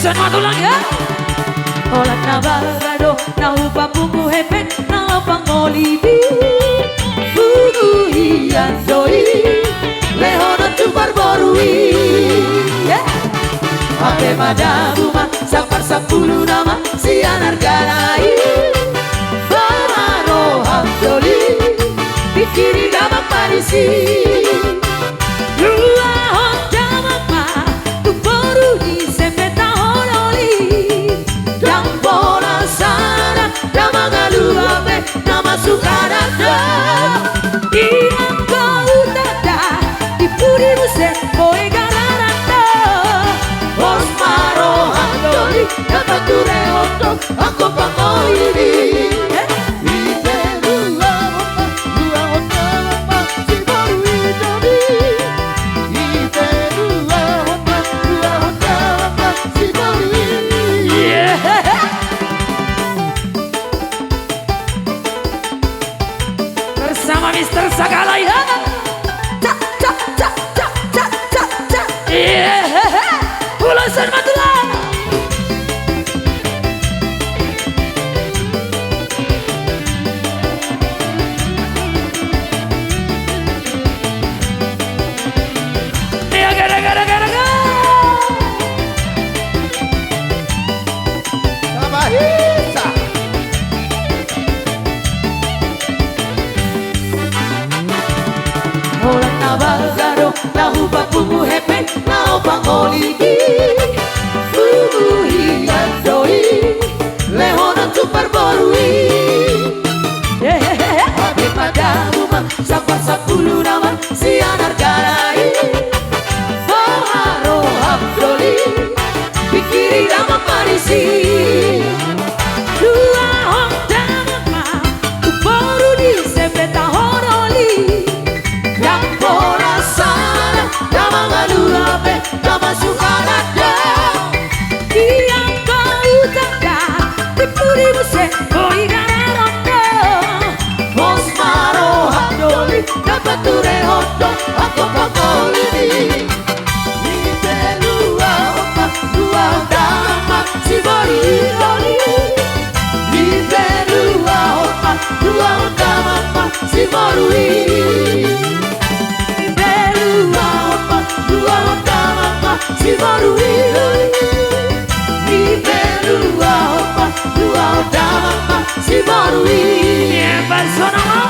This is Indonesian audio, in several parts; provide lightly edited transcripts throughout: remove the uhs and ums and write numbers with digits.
Tulang ya. Olah na balado na upapungu hepet na pangolibi. Iya doi lehono tumbar borui. Ate madabuma sapar sapulu nama sianar ganai. Bamaro hamdoli pikiri dama parisi. Sukarada Iang kau tada Dipuri muse Boy gararanda Os maro handoli Dapat dure otok Aku pangolini Ite dua otak Si baru idoli Ite dua otak Si baru idoli sama Mister Sagala ya. Cak cak cak cak cak cak cak. Ulasan Magelang. Ya gara-gara. Sabahisa. Orang nabalgaro na hubapungu hepet na pangolibi. Iya doi lehono tumbar borui. Ade pada rumah sapar sapulu nama sianar garai. Baharo hamdoli pikiri nama parisi. Dua hong dama baru di sepeta horoli. Yang bola sana dama ngalurape dama sukarada. Yang kau tada dipuri muse koi gararondo. Os maro handoli dapat ture hodo aku pangolini. Ite dua dama si baru idoli. Ite dua dama si baru idoli. Si baru idoli di Belua opa dua dama si baru idoli Barcelona.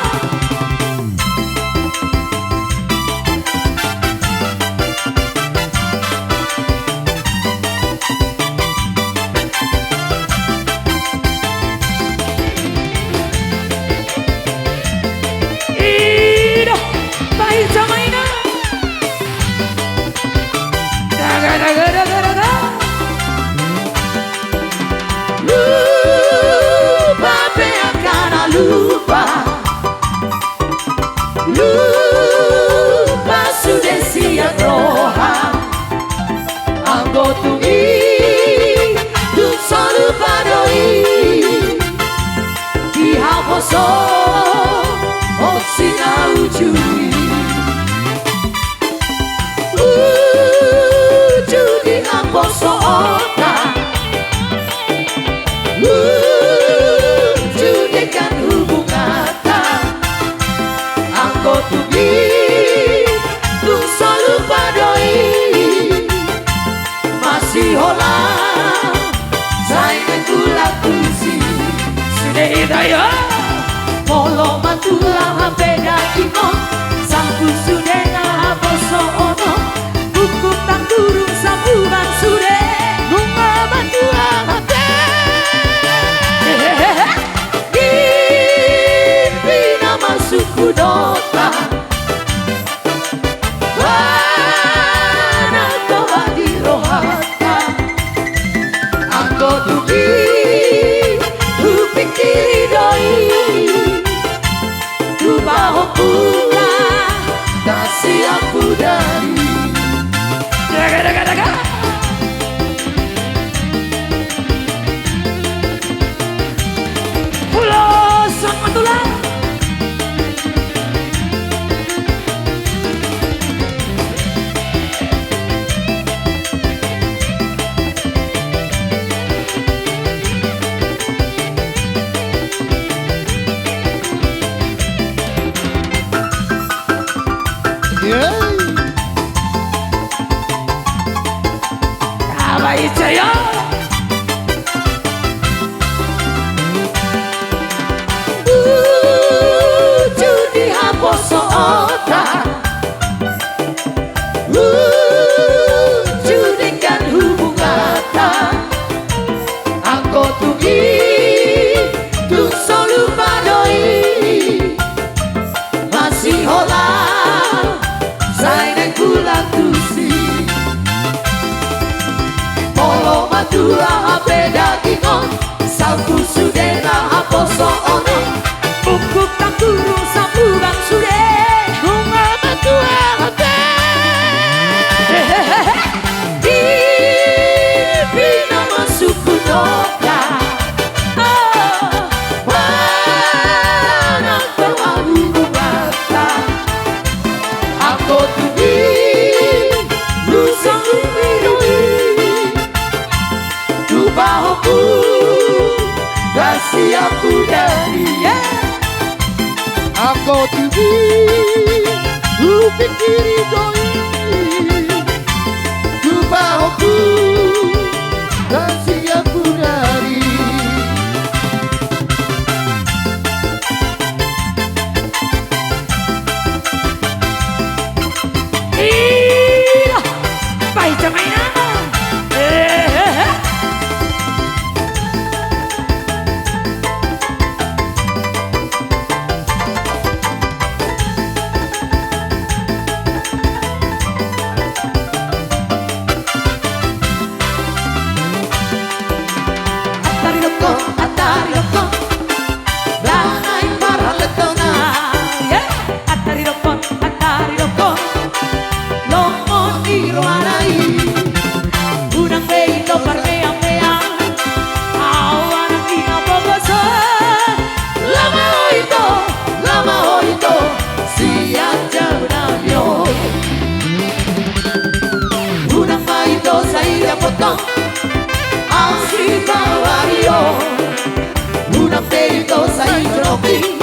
Ido baik sama ini. Lupa peakana lupa. Lupa sudah siap roha. Anggotungi Duk selalu padoi Dihaposo Oksina ujui Ujudi haposo ota Ujudikan hubungata Anggotungi Duk selalu padoi Masih hola Saya gula kusi Sudah hidayah Molo matula hapeda imo Sangku sudah ngahaposo ono Hukum tak turun samburan sudah Nunga matula hape Gimpi nama suku dota Wana toba di rohata Anggotungi Upikiri doi Tubaho pula Kasih aku dari Daga Pulau sama tulang Abay Jaya. Judi haposo otak, judikan hubungan. Aku tugi tu solu padoi masih hola saya kula tusi polo madura hape dagingon salku sudena haposo ono bukuk takuru sapu bang sude bunga madura hape di bina masuk doka. Aku dari aku tubi ku pikiri doi ku bahuku kasih aku dari iya baik jamaina Así va a variar, una perito se